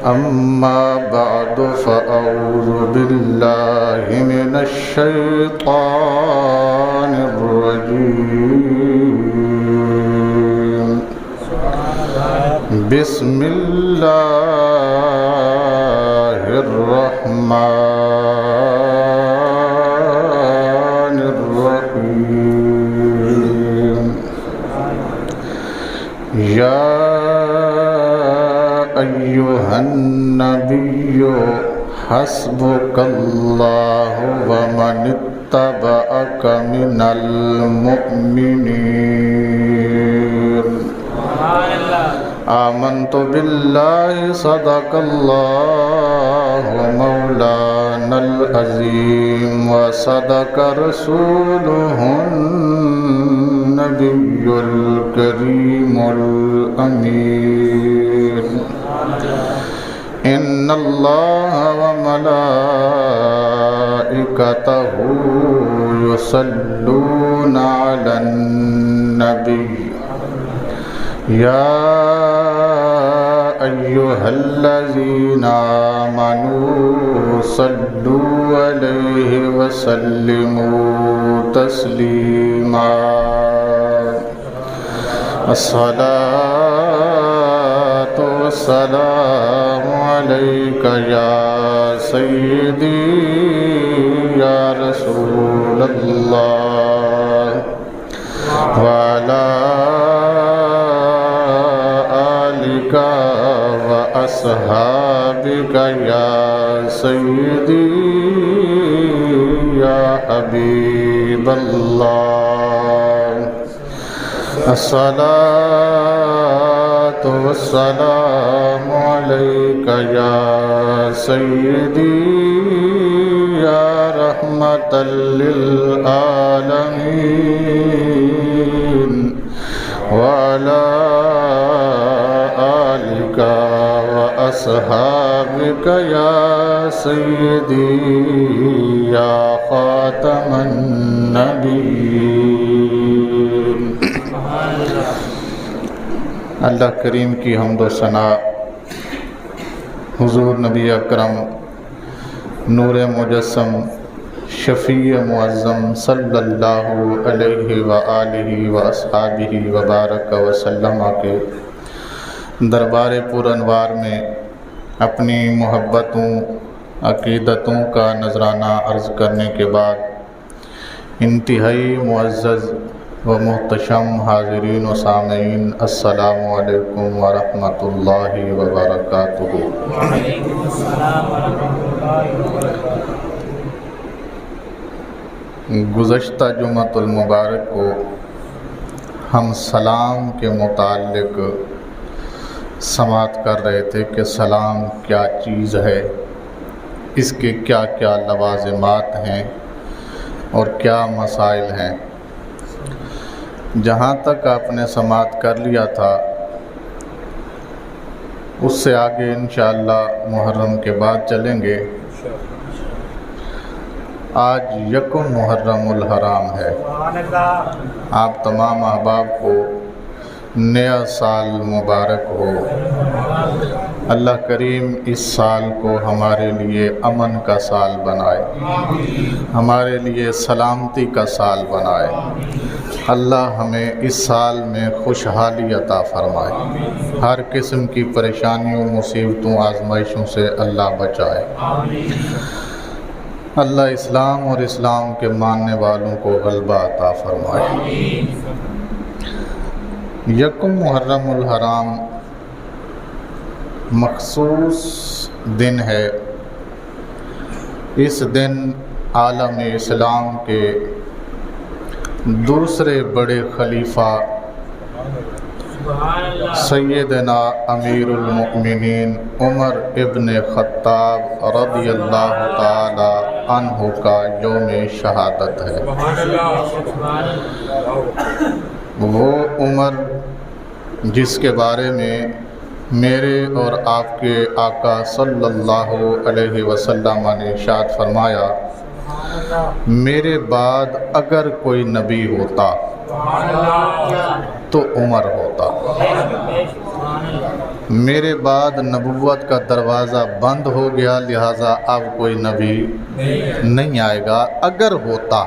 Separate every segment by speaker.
Speaker 1: أما بعد فأعوذ بالله من الشيطان الرجيم بسم الله الرحمن الرحيم يا أيها النبي حسبك الله ومن اتبعك من المؤمنين آمنت بالله صدق الله مولانا العظيم وصدق رسوله النبي الكريم الأمين إن الله وملائكته يصلون على النبي يا أيها الذين آمنوا صلوا عليه وسلموا تسليما الصلاة والسلام عليك يا سيدي يا رسول الله وعلى آلك وأصحابك يا سيدي يا حبيب الله الصلاة والسلام عليك يا سيدي يا رحمة للعالمين وعلى آلك وأصحابك يا سيدي يا خاتم النبيين اللہ کریم کی حمد و ثنا حضور نبی اکرم نور مجسم شفیع معظم صلی اللہ علیہ وآلہ واصحابہ وبارک وسلم کے دربار پر انوار میں اپنی محبتوں عقیدتوں کا نذرانہ عرض کرنے کے بعد انتہائی معزز و محتشم حاضرین و سامعین السلام علیکم ورحمۃ اللہ وبرکاتہ۔
Speaker 2: وعلیکم السلام ورحمۃ اللہ وبرکاتہ۔
Speaker 1: گزشتہ جمعۃ المبارک کو ہم سلام کے متعلق سماعت کر رہے تھے کہ سلام کیا چیز ہے، اس کے کیا کیا لوازمات ہیں اور کیا مسائل ہیں۔ جہاں تک آپ نے سماعت کر لیا تھا اس سے آگے انشاءاللہ محرم کے بعد چلیں گے۔ آج یکم محرم الحرام ہے۔ آپ تمام احباب کو نیا سال مبارک ہو۔ اللہ کریم اس سال کو ہمارے لیے امن کا سال بنائے، ہمارے لیے سلامتی کا سال بنائے۔ اللہ ہمیں اس سال میں خوشحالی عطا فرمائے، ہر قسم کی پریشانیوں، مصیبتوں، آزمائشوں سے اللہ بچائے۔ اللہ اسلام اور اسلام کے ماننے والوں کو غلبہ عطا فرمائے۔ یکم محرم الحرام مخصوص دن ہے۔ اس دن عالم اسلام کے دوسرے بڑے خلیفہ سیدنا امیر المؤمنین عمر ابن خطاب رضی اللہ تعالی عنہ کا یوم شہادت ہے۔ وہ عمر جس کے بارے میں میرے اور آپ کے آقا صلی اللہ علیہ وسلم نے ارشاد فرمایا، میرے بعد اگر کوئی نبی ہوتا تو عمر ہوتا۔ میرے بعد نبوت کا دروازہ بند ہو گیا، لہٰذا اب کوئی نبی نہیں آئے گا۔ اگر ہوتا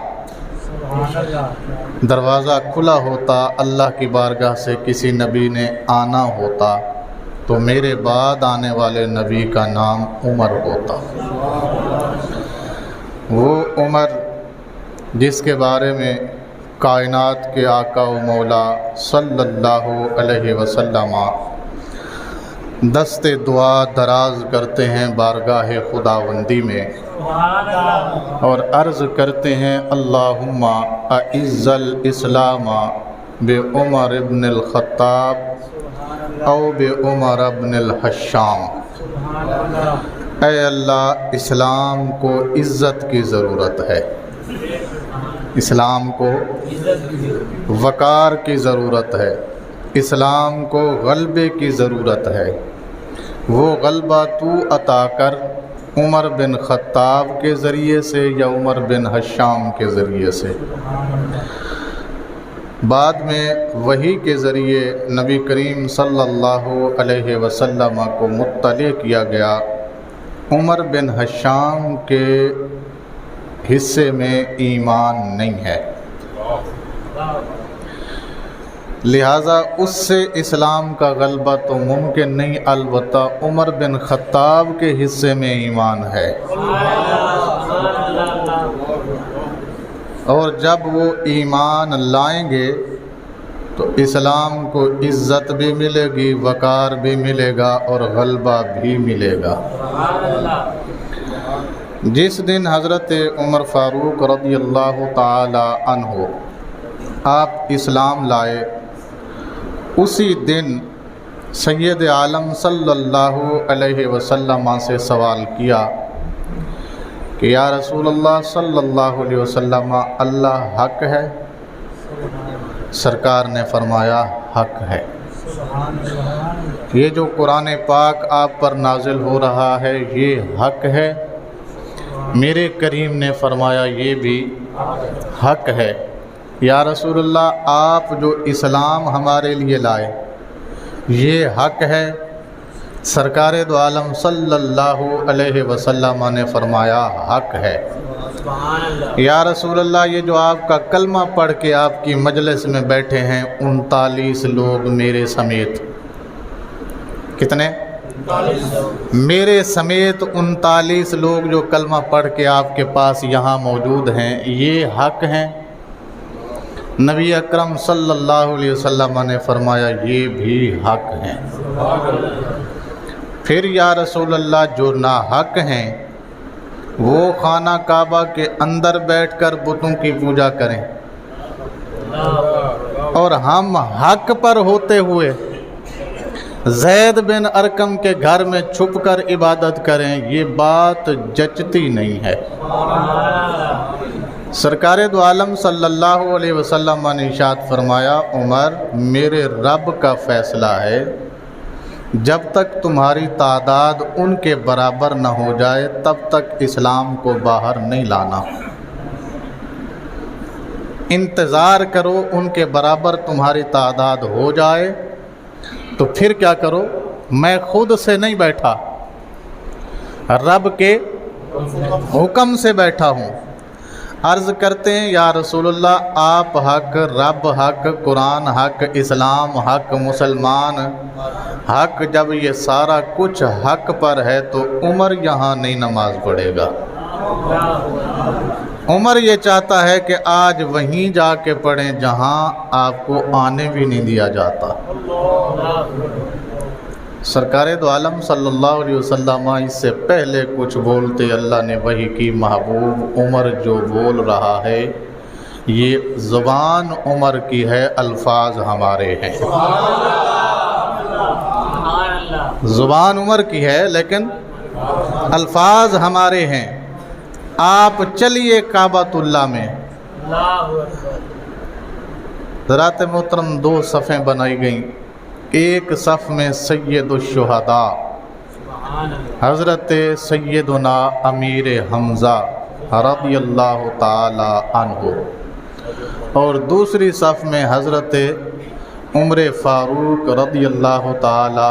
Speaker 1: دروازہ کھلا ہوتا، اللہ کی بارگاہ سے کسی نبی نے آنا ہوتا تو میرے بعد آنے والے نبی کا نام عمر ہوتا۔ وہ عمر جس کے بارے میں کائنات کے آقا و مولا صلی اللہ علیہ وسلم دست دعا دراز کرتے ہیں بارگاہ خداوندی میں اور عرض کرتے ہیں اللہم اعز الاسلام بعمر ابن الخطاب او بعمر ابن الحشام۔ اے اللہ، اسلام کو عزت کی ضرورت ہے، اسلام کو وقار کی ضرورت ہے، اسلام کو غلبے کی ضرورت ہے۔ وہ غلبہ تو عطا کر عمر بن خطاب کے ذریعے سے یا عمر بن حشام کے ذریعے سے۔ بعد میں وحی کے ذریعے نبی کریم صلی اللہ علیہ وسلم کو مطلع کیا گیا عمر بن حشام کے حصے میں ایمان نہیں ہے، لہٰذا اس سے اسلام کا غلبہ تو ممکن نہیں، البتہ عمر بن خطاب کے حصے میں ایمان ہے۔ اور جب وہ ایمان لائیں گے تو اسلام کو عزت بھی ملے گی، وقار بھی ملے گا اور غلبہ بھی ملے گا۔ جس دن حضرت عمر فاروق رضی اللہ تعالی عنہ آپ اسلام لائے، اسی دن سید عالم صلی اللہ علیہ وسلم سے سوال کیا کہ یا رسول اللہ صلی اللہ علیہ وسلم، اللہ حق ہے؟ سرکار نے فرمایا حق ہے۔ یہ جو قرآن پاک آپ پر نازل ہو رہا ہے یہ حق ہے؟ میرے کریم نے فرمایا یہ بھی حق ہے۔ یا رسول اللہ، آپ جو اسلام ہمارے لیے لائے یہ حق ہے؟ سرکار دو عالم صلی اللہ علیہ وسلم نے فرمایا حق ہے۔ یا رسول اللہ، یہ جو آپ کا کلمہ پڑھ کے آپ کی مجلس میں بیٹھے ہیں 39 لوگ میرے سمیت، کتنے؟ میرے سمیت 39 لوگ جو کلمہ پڑھ کے آپ کے پاس یہاں موجود ہیں، یہ حق ہیں؟ نبی اکرم صلی اللہ علیہ وسلم نے فرمایا یہ بھی حق ہیں۔ پھر یا رسول اللہ، جو ناحق ہیں وہ خانہ کعبہ کے اندر بیٹھ کر بتوں کی پوجا کریں اور ہم حق پر ہوتے ہوئے زید بن ارقم کے گھر میں چھپ کر عبادت کریں، یہ بات جچتی نہیں ہے۔ سرکار دو عالم صلی اللہ علیہ وسلم نے ارشاد فرمایا عمر، میرے رب کا فیصلہ ہے جب تک تمہاری تعداد ان کے برابر نہ ہو جائے تب تک اسلام کو باہر نہیں لانا، انتظار کرو، ان کے برابر تمہاری تعداد ہو جائے تو پھر کیا کرو؟ میں خود سے نہیں بیٹھا، رب کے حکم سے بیٹھا ہوں۔ عرض کرتے ہیں یا رسول اللہ، آپ حق، رب حق، قرآن حق، اسلام حق، مسلمان حق، جب یہ سارا کچھ حق پر ہے تو عمر یہاں نہیں نماز پڑھے گا۔ عمر یہ چاہتا ہے کہ آج وہیں جا کے پڑھیں جہاں آپ کو آنے بھی نہیں دیا جاتا۔ سرکار دو عالم صلی اللہ علیہ وسلم اس سے پہلے کچھ بولتے، اللہ نے وحی کی محبوب عمر جو بول رہا ہے یہ زبان عمر کی ہے، الفاظ ہمارے ہیں۔ زبان عمر کی ہے لیکن الفاظ ہمارے ہیں۔ آپ چلیے کعبۃ اللہ میں، حضرات محترم 2 صفیں بنائی گئیں، ایک صف میں سید الشہداء حضرت سیدنا امیر حمزہ رضی اللہ تعالی عنہ، اور دوسری صف میں حضرت عمر فاروق رضی اللہ تعالی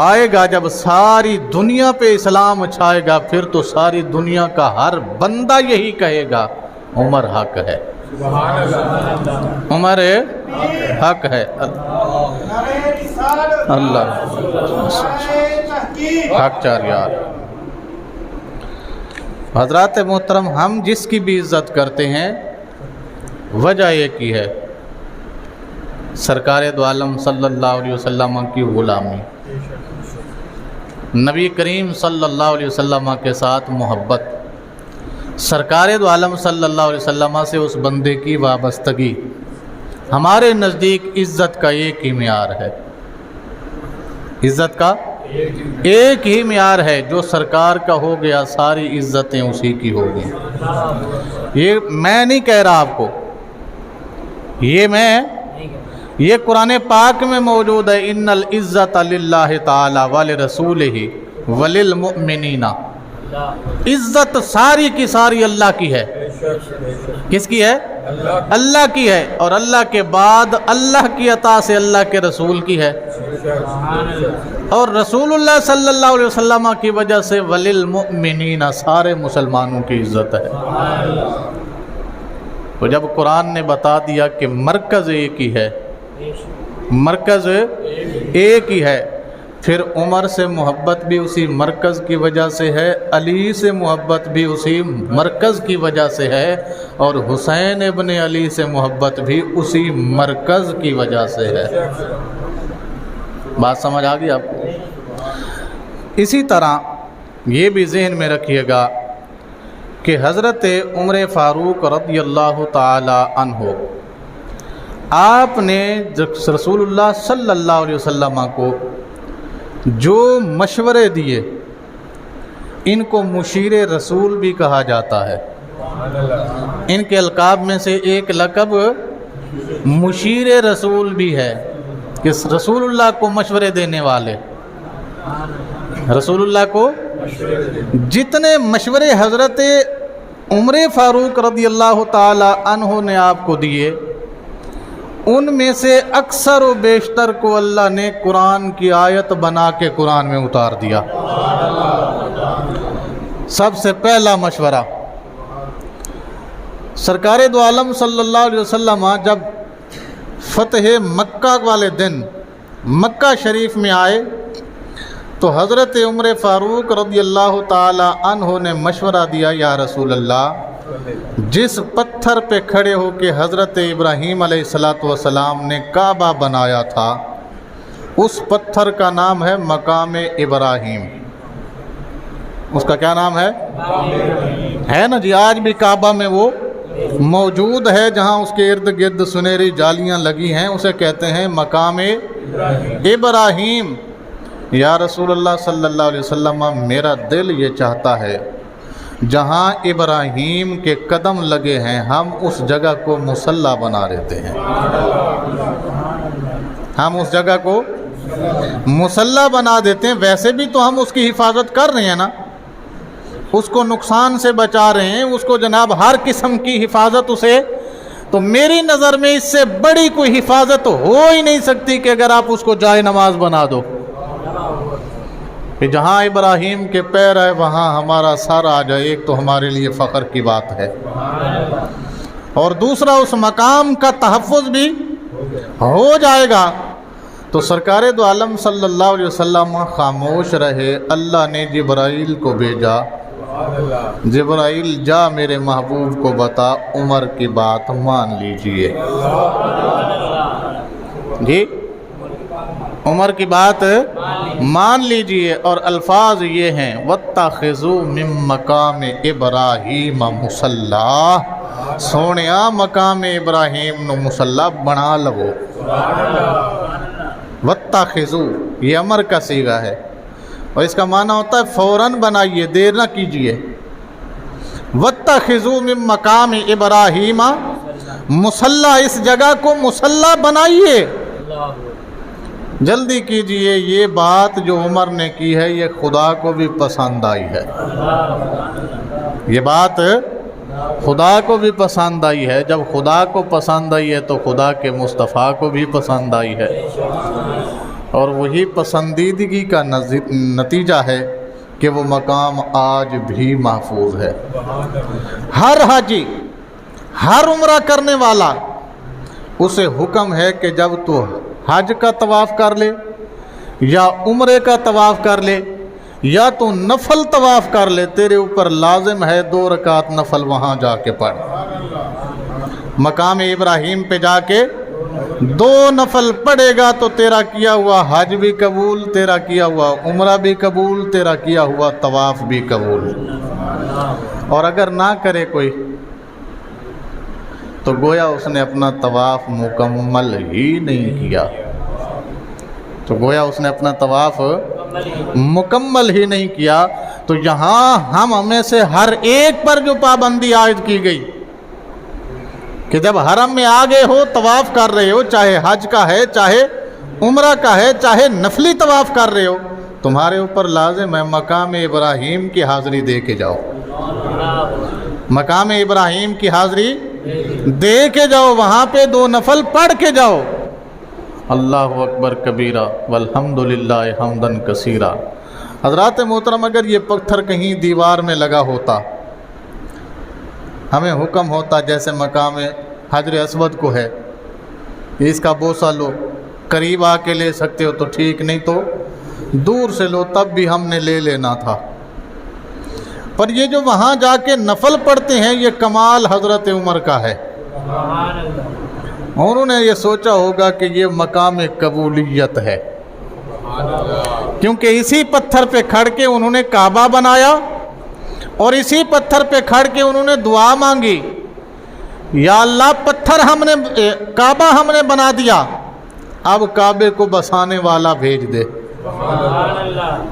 Speaker 1: آئے گا جب ساری دنیا پہ اسلام چھائے گا، پھر تو ساری دنیا کا ہر بندہ یہی کہے گا عمر حق ہے، عمر حق ہے۔ اللہ حق چار یار۔ حضرات محترم، ہم جس کی بھی عزت کرتے ہیں وجہ ایک ہی ہے، سرکار دو عالم صلی اللہ علیہ وسلم کی غلامی، نبی کریم صلی اللہ علیہ وسلم کے ساتھ محبت، سرکار دو عالم صلی اللہ علیہ وسلم سے اس بندے کی وابستگی۔ ہمارے نزدیک عزت کا ایک ہی معیار ہے، عزت کا ایک ہی معیار ہے، جو سرکار کا ہو گیا ساری عزتیں اسی کی ہو گئی۔ یہ میں نہیں کہہ رہا آپ کو، یہ قرآن پاک میں موجود ہے، ان العزت للہ تعالی ولرسولہ وللمؤمنین۔ عزت ساری کی ساری اللہ کی ہے۔ کس کی ہے؟ اللہ کی ہے، اور اللہ کے بعد اللہ کی عطا سے اللہ کے رسول کی ہے، اور رسول اللہ صلی اللہ علیہ وسلم کی وجہ سے وللمؤمنین، سارے مسلمانوں کی عزت ہے۔ تو جب قرآن نے بتا دیا کہ مرکز ایک ہی ہے، مرکز ایک ہی ہے، پھر عمر سے محبت بھی اسی مرکز کی وجہ سے ہے، علی سے محبت بھی اسی مرکز کی وجہ سے ہے، اور حسین ابن علی سے محبت بھی اسی مرکز کی وجہ سے ہے۔ بات سمجھ آ گئی آپ کو؟ اسی طرح یہ بھی ذہن میں رکھیے گا کہ حضرت عمر فاروق رضی اللہ تعالی عنہ، آپ نے رسول اللہ صلی اللہ علیہ وسلم کو جو مشورے دیے، ان کو مشیر رسول بھی کہا جاتا ہے۔ ان کے القاب میں سے ایک لقب مشیر رسول بھی ہے، کہ رسول اللہ کو مشورے دینے والے، رسول اللہ کو جتنے مشورے حضرت عمر فاروق رضی اللہ تعالی عنہ نے آپ کو دیے، ان میں سے اکثر و بیشتر کو اللہ نے قرآن کی آیت بنا کے قرآن میں اتار دیا۔ سب سے پہلا مشورہ، سرکار دو عالم صلی اللہ علیہ وسلم جب فتح مکہ والے دن مکہ شریف میں آئے تو حضرت عمر فاروق رضی اللہ تعالی عنہ نے مشورہ دیا، یا رسول اللہ، جس پتھر پہ کھڑے ہو کے حضرت ابراہیم علیہ السلام نے کعبہ بنایا تھا، اس پتھر کا نام ہے مقام ابراہیم۔ اس کا کیا نام ہے نا جی؟ آج بھی کعبہ میں وہ موجود ہے، جہاں اس کے ارد گرد سنہری جالیاں لگی ہیں، اسے کہتے ہیں مقام ابراہیم۔ یا رسول اللہ صلی اللہ علیہ وسلم، میرا دل یہ چاہتا ہے جہاں ابراہیم کے قدم لگے ہیں ہم اس جگہ کو مصلی بنا لیتے ہیں، ہم اس جگہ کو مصلی بنا دیتے ہیں۔ ویسے بھی تو ہم اس کی حفاظت کر رہے ہیں نا، اس کو نقصان سے بچا رہے ہیں، اس کو جناب ہر قسم کی حفاظت اسے، تو میری نظر میں اس سے بڑی کوئی حفاظت ہو ہی نہیں سکتی کہ اگر آپ اس کو جائے نماز بنا دو، کہ جہاں ابراہیم کے پیر ہے وہاں ہمارا سر آ جائے، ایک تو ہمارے لیے فخر کی بات ہے، اور دوسرا اس مقام کا تحفظ بھی ہو جائے گا۔ تو سرکار دو عالم صلی اللہ علیہ وسلم خاموش رہے۔ اللہ نے جبرائیل کو بھیجا، جبرائیل جا میرے محبوب کو بتا عمر کی بات مان لیجئے۔ جی عمر کی بات مان لیجئے، اور الفاظ یہ ہیں وَاتَّخِذُوا مِن مَّقَامِ إِبْرَاهِيمَ مُصَلَّى، سونیا مقام ابراہیم نو مصلی بنا لو۔ وَاتَّخِذُوا یہ امر کا صیغہ ہے، اور اس کا معنی ہوتا ہے فوراً بنائیے، دیر نہ کیجئے۔ وَاتَّخِذُوا مِن مَّقَامِ إِبْرَاهِيمَ مُصَلَّى، اس جگہ کو مصلی بنائیے، جلدی کیجئے۔ یہ بات جو عمر نے کی ہے یہ خدا کو بھی پسند آئی ہے، یہ بات خدا کو بھی پسند آئی ہے۔ جب خدا کو پسند آئی ہے تو خدا کے مصطفیٰ کو بھی پسند آئی ہے۔ اور وہی پسندیدگی کا نتیجہ ہے کہ وہ مقام آج بھی محفوظ ہے۔ ہر حاجی، ہر عمرہ کرنے والا، اسے حکم ہے کہ جب تو حج کا طواف کر لے یا عمرے کا طواف کر لے یا تو نفل طواف کر لے، تیرے اوپر لازم ہے 2 رکعت نفل وہاں جا کے پڑھ۔ مقام ابراہیم پہ جا کے 2 نفل پڑھے گا تو تیرا کیا ہوا حج بھی قبول، تیرا کیا ہوا عمرہ بھی قبول، تیرا کیا ہوا طواف بھی قبول۔ اور اگر نہ کرے کوئی تو گویا اس نے اپنا طواف مکمل ہی نہیں کیا، تو گویا اس نے اپنا طواف مکمل ہی نہیں کیا۔ تو یہاں ہمیں سے ہر ایک پر جو پابندی عائد کی گئی کہ جب حرم میں آگے ہو، طواف کر رہے ہو، چاہے حج کا ہے، چاہے عمرہ کا ہے، چاہے نفلی طواف کر رہے ہو، تمہارے اوپر لازم ہے مقام ابراہیم کی حاضری دے کے جاؤ، مقام ابراہیم کی حاضری دے کے جاؤ، وہاں پہ 2 نفل پڑھ کے جاؤ۔ اللہ اکبر کبیرہ والحمدللہ حمدن کثیرہ۔ حضرات محترم، اگر یہ پتھر کہیں دیوار میں لگا ہوتا، ہمیں حکم ہوتا جیسے مقام حجر اسود کو ہے اس کا بوسہ لو، قریب آ کے لے سکتے ہو تو ٹھیک، نہیں تو دور سے لو، تب بھی ہم نے لے لینا تھا۔ پر یہ جو وہاں جا کے نفل پڑھتے ہیں، یہ کمال حضرت عمر کا ہے۔ انہوں نے یہ سوچا ہوگا کہ یہ مقام قبولیت ہے، کیونکہ اسی پتھر پہ کھڑ کے انہوں نے کعبہ بنایا اور اسی پتھر پہ کھڑ کے انہوں نے دعا مانگی، یا اللہ پتھر کعبہ ہم نے بنا دیا، اب کعبے کو بسانے والا بھیج دے۔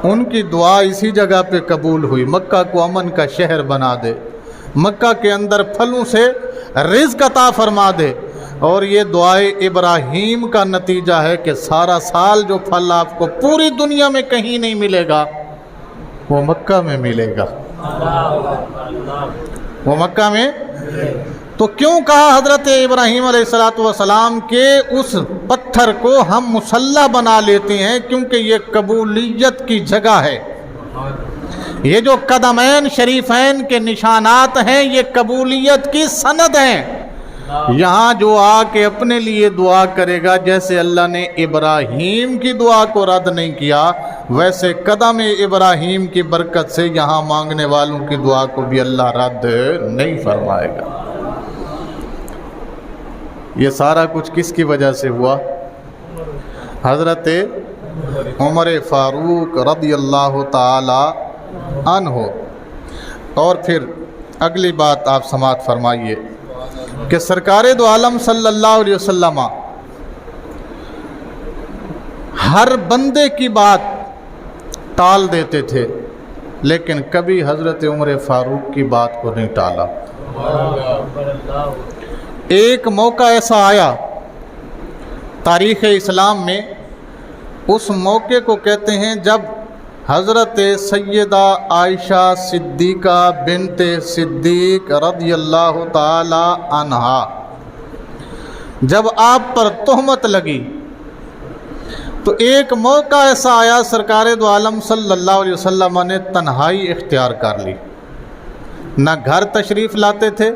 Speaker 1: ان کی دعا اسی جگہ پہ قبول ہوئی، مکہ کو امن کا شہر بنا دے، مکہ کے اندر پھلوں سے رزق عطا فرما دے۔ اور یہ دعائے ابراہیم کا نتیجہ ہے کہ سارا سال جو پھل آپ کو پوری دنیا میں کہیں نہیں ملے گا، وہ مکہ میں ملے گا، وہ مکہ میں۔ تو کیوں کہا حضرت ابراہیم علیہ السلام کہ اس پتھر کو ہم مصلی بنا لیتے ہیں؟ کیونکہ یہ قبولیت کی جگہ ہے، یہ جو قدمین شریفین کے نشانات ہیں یہ قبولیت کی سند ہیں۔ یہاں جو آ کے اپنے لیے دعا کرے گا، جیسے اللہ نے ابراہیم کی دعا کو رد نہیں کیا، ویسے قدم ابراہیم کی برکت سے یہاں مانگنے والوں کی دعا کو بھی اللہ رد نہیں فرمائے گا۔ یہ سارا کچھ کس کی وجہ سے ہوا؟ حضرت عمر فاروق رضی اللہ تعالی عنہ۔ اور پھر اگلی بات آپ سماعت فرمائیے کہ سرکار دو عالم صلی اللہ علیہ وسلم ہر بندے کی بات ٹال دیتے تھے، لیکن کبھی حضرت عمر فاروق کی بات کو نہیں ٹالا۔ ایک موقع ایسا آیا تاریخ اسلام میں، اس موقع کو کہتے ہیں جب حضرت سیدہ عائشہ صدیقہ بنت صدیق رضی اللہ تعالی عنہا جب آپ پر تہمت لگی، تو ایک موقع ایسا آیا سرکار دو عالم صلی اللہ علیہ وسلم نے تنہائی اختیار کر لی، نہ گھر تشریف لاتے تھے،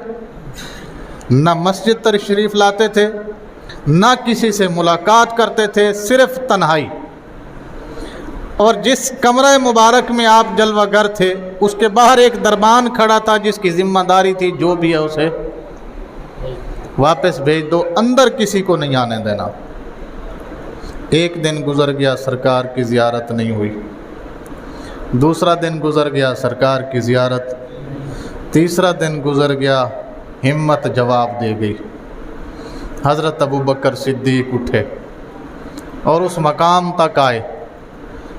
Speaker 1: نہ مسجد تشریف لاتے تھے، نہ کسی سے ملاقات کرتے تھے، صرف تنہائی۔ اور جس کمرہ مبارک میں آپ جلوہ گر تھے، اس کے باہر ایک دربان کھڑا تھا جس کی ذمہ داری تھی جو بھی ہے اسے واپس بھیج دو، اندر کسی کو نہیں آنے دینا۔ ایک دن گزر گیا، سرکار کی زیارت نہیں ہوئی، دوسرا دن گزر گیا، سرکار کی زیارت، تیسرا دن گزر گیا، ہمت جواب دے گئی۔ حضرت ابو بکر صدیق اٹھے اور اس مقام تک آئے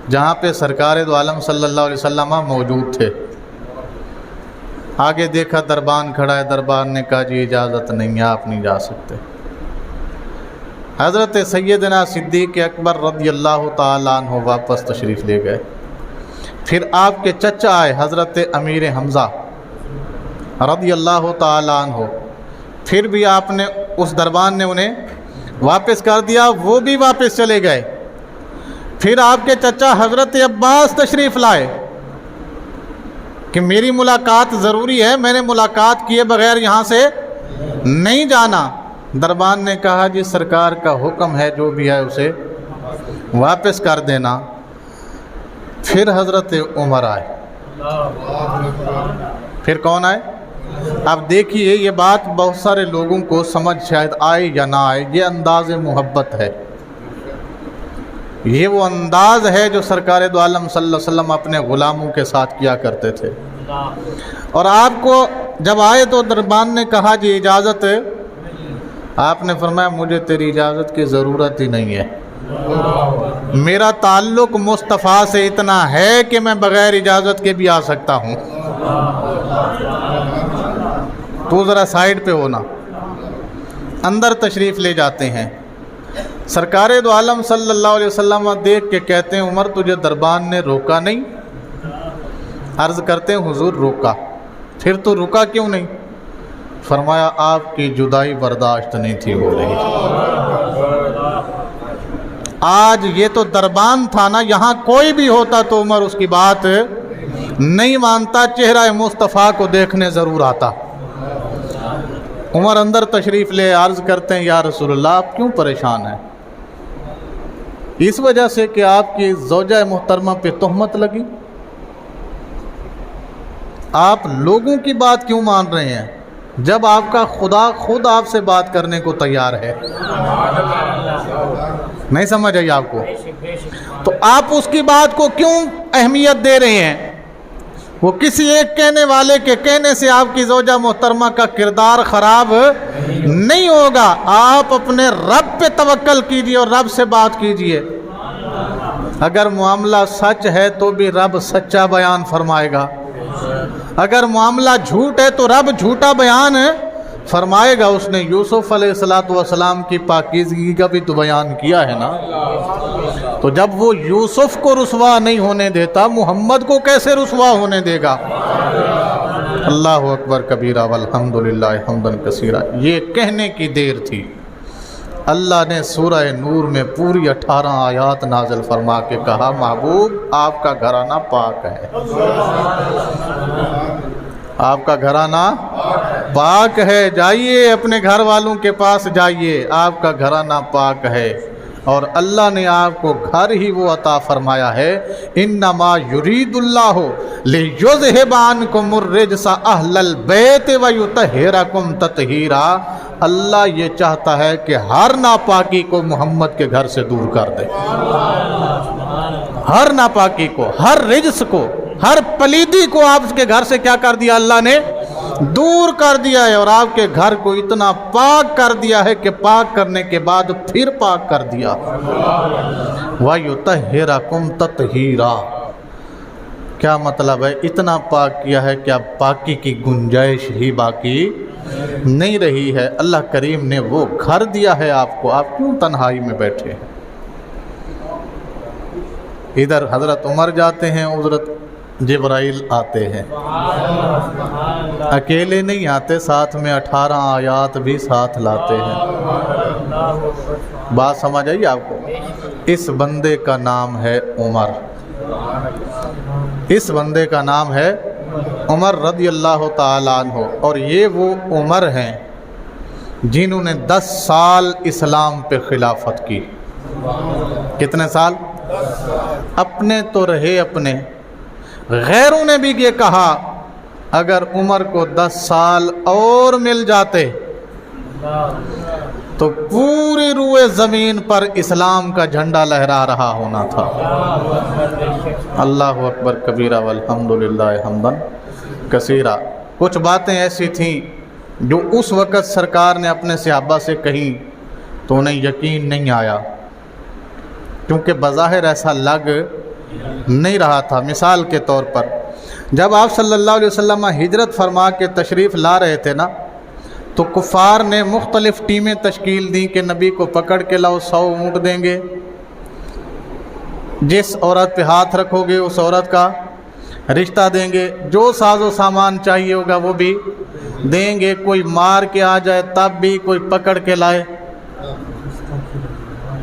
Speaker 1: جہاں پہ سرکار دو عالم صلی اللہ علیہ وسلم موجود تھے۔ آگے دیکھا دربان کھڑا ہے، دربان نے کہا جی اجازت نہیں ہے، آپ نہیں جا سکتے۔ حضرت سیدنا صدیق اکبر رضی اللہ تعالیٰ عنہ واپس تشریف لے گئے۔ پھر آپ کے چچا آئے حضرت امیر حمزہ رضی اللہ تعالیٰ عنہ، پھر بھی آپ نے اس دربان نے انہیں واپس کر دیا، وہ بھی واپس چلے گئے۔ پھر آپ کے چچا حضرت عباس تشریف لائے کہ میری ملاقات ضروری ہے، میں نے ملاقات کیے بغیر یہاں سے نہیں جانا۔ دربان نے کہا جی سرکار کا حکم ہے، جو بھی ہے اسے واپس کر دینا۔ پھر حضرت عمر آئے۔ پھر کون آئے؟ اب دیکھیے یہ بات بہت سارے لوگوں کو سمجھ شاید آئے یا نہ آئے، یہ انداز محبت ہے، یہ وہ انداز ہے جو سرکار دو عالم صلی اللہ علیہ وسلم اپنے غلاموں کے ساتھ کیا کرتے تھے۔ اور آپ کو جب آئے تو دربان نے کہا جی اجازت، آپ نے فرمایا مجھے تیری اجازت کی ضرورت ہی نہیں ہے، میرا تعلق مصطفیٰ سے اتنا ہے کہ میں بغیر اجازت کے بھی آ سکتا ہوں، تو ذرا سائیڈ پہ ہونا۔ اندر تشریف لے جاتے ہیں۔ سرکار دو عالم صلی اللہ علیہ وسلم دیکھ کے کہتے ہیں عمر تجھے دربان نے روکا نہیں؟ عرض کرتے ہیں حضور روکا۔ پھر تو رکا کیوں نہیں؟ فرمایا آپ کی جدائی برداشت نہیں تھی ہو رہی۔ آج یہ تو دربان تھا نا، یہاں کوئی بھی ہوتا تو عمر اس کی بات نہیں مانتا، چہرہ مصطفیٰ کو دیکھنے ضرور آتا۔ عمر اندر تشریف لے عرض کرتے ہیں یا رسول اللہ آپ کیوں پریشان ہیں؟ اس وجہ سے کہ آپ کی زوجہ محترمہ پہ تہمت لگی؟ آپ لوگوں کی بات کیوں مان رہے ہیں جب آپ کا خدا خود آپ سے بات کرنے کو تیار ہے؟ نہیں سمجھ آئی آپ کو؟ تو آپ اس کی بات کو کیوں اہمیت دے رہے ہیں؟ وہ کسی ایک کہنے والے کے کہنے سے آپ کی زوجہ محترمہ کا کردار خراب نہیں ہوگا۔ آپ اپنے رب پہ توکل کیجئے اور رب سے بات کیجئے۔ اگر معاملہ سچ ہے تو بھی رب سچا بیان فرمائے گا، اگر معاملہ جھوٹ ہے تو رب جھوٹا بیان فرمائے گا۔ اس نے یوسف علیہ السلام کی پاکیزگی کا بھی تو بیان کیا ہے نا۔ تو جب وہ یوسف کو رسوا نہیں ہونے دیتا، محمد کو کیسے رسوا ہونے دے گا؟ اللہ اکبر کبیرہ والحمدللہ حمدن کثیرہ۔ یہ کہنے کی دیر تھی، اللہ نے سورہ نور میں پوری 18 آیات نازل فرما کے کہا محبوب آپ کا گھرانہ پاک ہے، آپ کا گھرانہ پاک ہے، جائیے اپنے گھر والوں کے پاس جائیے، آپ کا گھرانہ پاک ہے۔ اور اللہ نے آپ کو گھر ہی وہ عطا فرمایا ہے، انما یرید اللہ لیذھب عنکم الرجس اہل البیت ویطہرکم تطہیرا۔ اللہ یہ چاہتا ہے کہ ہر ناپاکی کو محمد کے گھر سے دور کر دے، ہر ناپاکی کو، ہر رجس کو، ہر پلیدی کو آپ کے گھر سے کیا کر دیا؟ اللہ نے دور کر دیا ہے، اور آپ کے گھر کو اتنا پاک کر دیا ہے کہ پاک کرنے کے بعد پھر پاک کر دیا۔ وَيُطَهِّرَكُمْ تَطْهِيرًا۔ کیا مطلب ہے؟ اتنا پاک کیا ہے کہ اب پاکی کی گنجائش ہی باقی نہیں رہی ہے۔ اللہ کریم نے وہ گھر دیا ہے آپ کو، آپ کیوں تنہائی میں بیٹھے ہیں؟ ادھر حضرت عمر جاتے ہیں، حضرت جبرائیل آتے ہیں، اکیلے نہیں آتے، ساتھ میں 18 آیات بھی ساتھ لاتے ہیں۔ بات سمجھ آئی آپ کو؟ اس بندے کا نام ہے عمر، اس بندے کا نام ہے عمر رضی اللہ تعالیٰ عنہ۔ اور یہ وہ عمر ہیں جنہوں نے 10 سال اسلام پہ خلافت کی۔ کتنے سال؟ اپنے تو رہے اپنے، غیروں نے بھی یہ کہا اگر عمر کو 10 سال اور مل جاتے تو پوری روئے زمین پر اسلام کا جھنڈا لہرا رہا ہونا تھا۔ اللہ اکبر کبیرہ والحمدللہ حمدن کثیرہ۔ کچھ باتیں ایسی تھیں جو اس وقت سرکار نے اپنے صحابہ سے کہیں تو انہیں یقین نہیں آیا، کیونکہ بظاہر ایسا لگ نہیں رہا تھا۔ مثال کے طور پر جب آپ صلی اللہ علیہ وسلم ہجرت فرما کے تشریف لا رہے تھے نا، تو کفار نے مختلف ٹیمیں تشکیل دیں کہ نبی کو پکڑ کے لاؤ، 100 اونٹ دیں گے، جس عورت پہ ہاتھ رکھو گے اس عورت کا رشتہ دیں گے، جو ساز و سامان چاہیے ہوگا وہ بھی دیں گے، کوئی مار کے آ جائے تب بھی، کوئی پکڑ کے لائے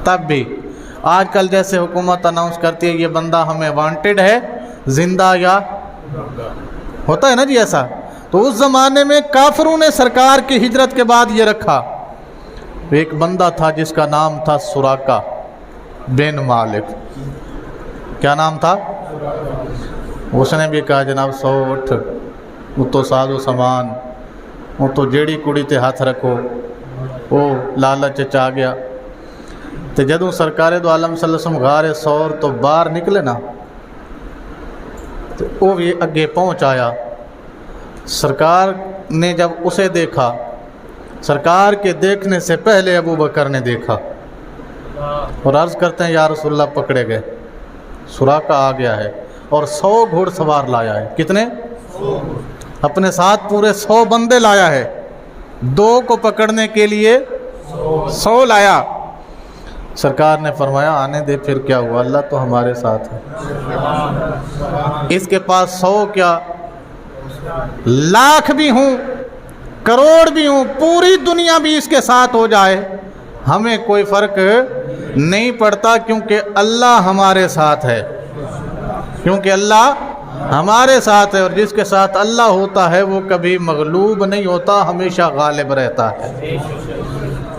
Speaker 1: تب بھی۔ آج کل جیسے حکومت اناؤنس کرتی ہے یہ بندہ ہمیں وانٹڈ ہے، زندہ یا ہوتا ہے نا جی ایسا، تو اس زمانے میں کافروں نے سرکار کی ہجرت کے بعد یہ رکھا۔ ایک بندہ تھا جس کا نام تھا سراقہ بن مالک، کیا نام تھا؟ اس نے بھی کہا جناب سو اٹھ، وہ تو ساز و سامان، وہ تو جیڑی کڑی تے ہاتھ رکھو، وہ لالچ چا گیا۔ تو جدوں سرکار دو عالم صلی اللہ علیہ وسلم غار سور تو باہر نکلے نا، تو وہ بھی اگے پہنچ آیا۔ سرکار نے جب اسے دیکھا، سرکار کے دیکھنے سے پہلے ابو بکر نے دیکھا اور عرض کرتے ہیں یا رسول اللہ پکڑے گئے، سراقہ آ گیا ہے اور 100 گھوڑ سوار لایا ہے۔ کتنے؟ اپنے ساتھ پورے 100 بندے لایا ہے، 2 کو پکڑنے کے لیے 100 لایا۔ سرکار نے فرمایا آنے دے، پھر کیا ہوا، اللہ تو ہمارے ساتھ ہے۔ اس کے پاس 100 کیا، لاکھ بھی ہوں، کروڑ بھی ہوں، پوری دنیا بھی اس کے ساتھ ہو جائے، ہمیں کوئی فرق نہیں پڑتا، کیونکہ اللہ ہمارے ساتھ ہے، کیونکہ اللہ ہمارے ساتھ ہے، اور جس کے ساتھ اللہ ہوتا ہے وہ کبھی مغلوب نہیں ہوتا، ہمیشہ غالب رہتا ہے۔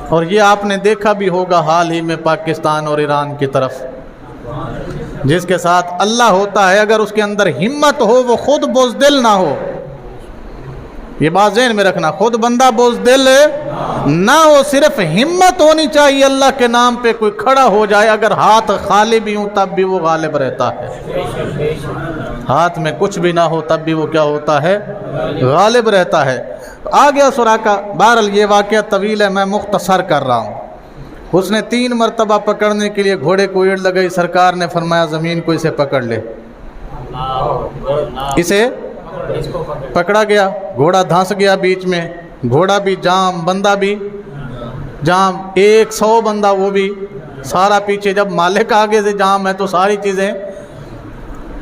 Speaker 1: اور یہ آپ نے دیکھا بھی ہوگا حال ہی میں پاکستان اور ایران کی طرف، جس کے ساتھ اللہ ہوتا ہے اگر اس کے اندر ہمت ہو، وہ خود بزدل نہ ہو، یہ بات ذہن میں رکھنا، خود بندہ بزدل نہ ہو، صرف ہمت ہونی چاہیے، اللہ کے نام پہ کوئی کھڑا ہو جائے، اگر ہاتھ خالی بھی ہوں تب بھی وہ غالب رہتا ہے، ہاتھ میں کچھ بھی نہ ہو تب بھی وہ کیا ہوتا ہے، غالب رہتا ہے۔ آ گیا سراقہ۔ بہرحال یہ واقعہ طویل ہے، میں مختصر کر رہا ہوں۔ اس نے 3 مرتبہ پکڑنے کے لیے گھوڑے کو ایڑ لگائی، سرکار نے فرمایا زمین کو اسے پکڑ لے، اسے پکڑا گیا، گھوڑا دھنس گیا بیچ میں، گھوڑا بھی جام، بندہ بھی جام، 100 بندہ وہ بھی سارا پیچھے، جب مالک آگے سے جام ہے تو ساری چیزیں۔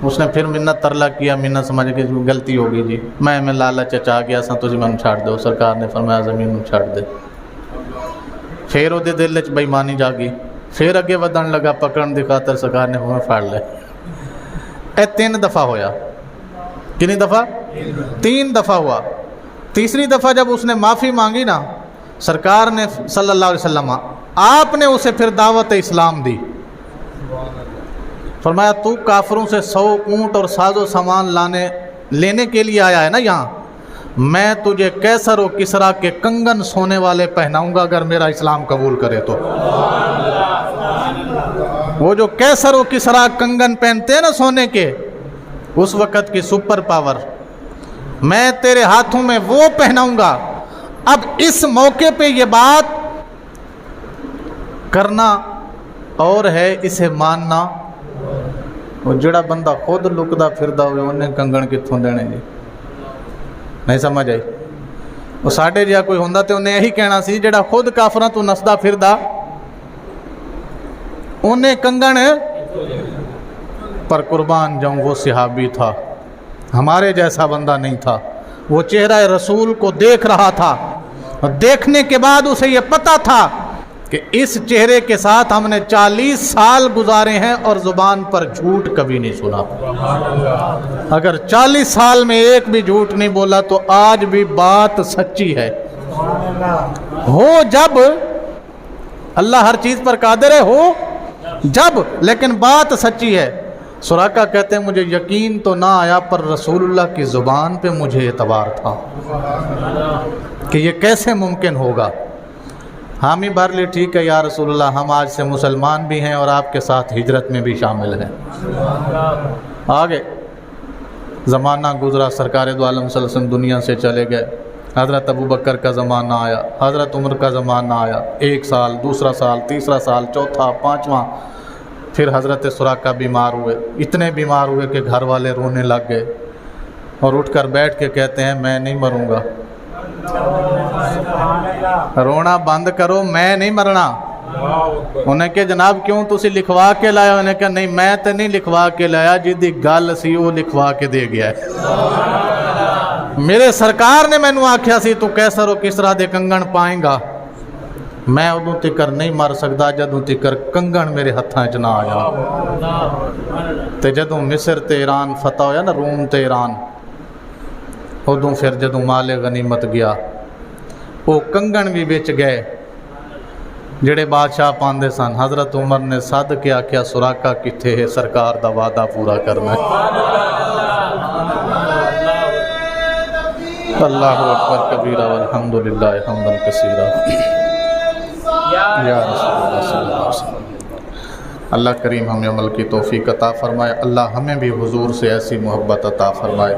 Speaker 1: اس نے پھر منت ترلا کیا، منت سمجھ کے غلطی ہوگی جی، میں لالچ چا گیا سا، تجھے من چھاڑ دو۔ سرکار نے فرمایا زمین میں چھاڑ دے۔ پھر وہ دل وچ بےمانی جاگی، پھر اگے ودن لگا، پکڑن دی خاطر سرکار نے فرمایا پھاڑ لے۔ اے 3 دفعہ ہویا، کتنی دفعہ؟ 3 دفعہ ہوا۔ تیسری دفعہ جب اس نے معافی مانگی نا، سرکار نے صلی اللہ علیہ وسلم آپ نے اسے پھر دعوت اسلام دی، فرمایا تو کافروں سے 100 اونٹ اور ساز و سامان لینے کے لیے آیا ہے نا یہاں، میں تجھے کیسر و کسرا کے کنگن سونے والے پہناؤں گا اگر میرا اسلام قبول کرے تو۔ وہ جو کیسر و کسرا کنگن پہنتے ہیں نا سونے کے، اس وقت کی سپر پاور، میں تیرے ہاتھوں میں وہ پہناؤں گا۔ اب اس موقع پہ یہ بات کرنا اور ہے اسے ماننا۔ وہ جڑا بندہ خود لکدا پھردا ہوئے انہیں کنگن کتوں دینے جی، نہیں سمجھ آئی؟ وہ ساڈے جہا کوئی ہوندا تے انہیں یہی کہنا سی، جڑا خود کافراں تو نسدا پھردا انہیں کنگن، پر قربان جاؤں وہ صحابی تھا، ہمارے جیسا بندہ نہیں تھا، وہ چہرہ رسول کو دیکھ رہا تھا، اور دیکھنے کے بعد اسے یہ پتہ تھا کہ اس چہرے کے ساتھ ہم نے 40 سال گزارے ہیں اور زبان پر جھوٹ کبھی نہیں سنا۔ اگر 40 سال میں ایک بھی جھوٹ نہیں بولا تو آج بھی بات سچی ہے۔ ہو جب اللہ ہر چیز پر قادر ہے، ہو جب، لیکن بات سچی ہے۔ سراقہ کہتے ہیں مجھے یقین تو نہ آیا، پر رسول اللہ کی زبان پہ مجھے اعتبار تھا کہ یہ کیسے ممکن ہوگا۔ حامی بھر لی، ٹھیک ہے یا رسول اللہ، ہم آج سے مسلمان بھی ہیں اور آپ کے ساتھ ہجرت میں بھی شامل ہیں۔ آگے زمانہ گزرا، سرکار دو عالم صلی اللہ علیہ وسلم دنیا سے چلے گئے، حضرت ابو بکر کا زمانہ آیا، حضرت عمر کا زمانہ آیا، 1 سال، دوسرا سال، تیسرا سال، چوتھا، 5واں، پھر حضرت سراقہ بیمار ہوئے، اتنے بیمار ہوئے کہ گھر والے رونے لگ گئے اور اٹھ کر بیٹھ کے کہتے ہیں میں نہیں مروں گا۔ رونا بند کرو، میں نہیں مرنا۔ انہیں کہ جناب کیوں تسی لکھوا کے لایا؟ انہیں کہ نہیں میں تے نہیں لکھوا کے لایا، جدی گل سی وہ لکھوا کے دے گیا ہے۔ میرے سرکار نے مینوں آکھیا سی تو کیسر و کسرا دے کنگن پائیں گا، میں ادوں تکر نہیں مر سکتا جدوں تکر کنگن میرے ہتھاں چ نہ آ جان تے جدوں مصر تے ایران فتح ہویا نا روم تے ایران ادوں پھر جدوں مال غنیمت گیا وہ کنگن بھی بچ گئے جڑے بادشاہ پاندے سن حضرت عمر نے صد کے آکھیا سراقہ کتھے ہے سرکار دا وعدہ پورا کرنا ہے اللہ اکبر کبیرہ والحمدللہ حمدا کثیرا یا رسول اللہ صلی اللہ علیہ وسلم اللہ کریم ہمیں عمل کی توفیق عطا فرمائے اللہ ہمیں بھی حضور سے ایسی محبت عطا فرمائے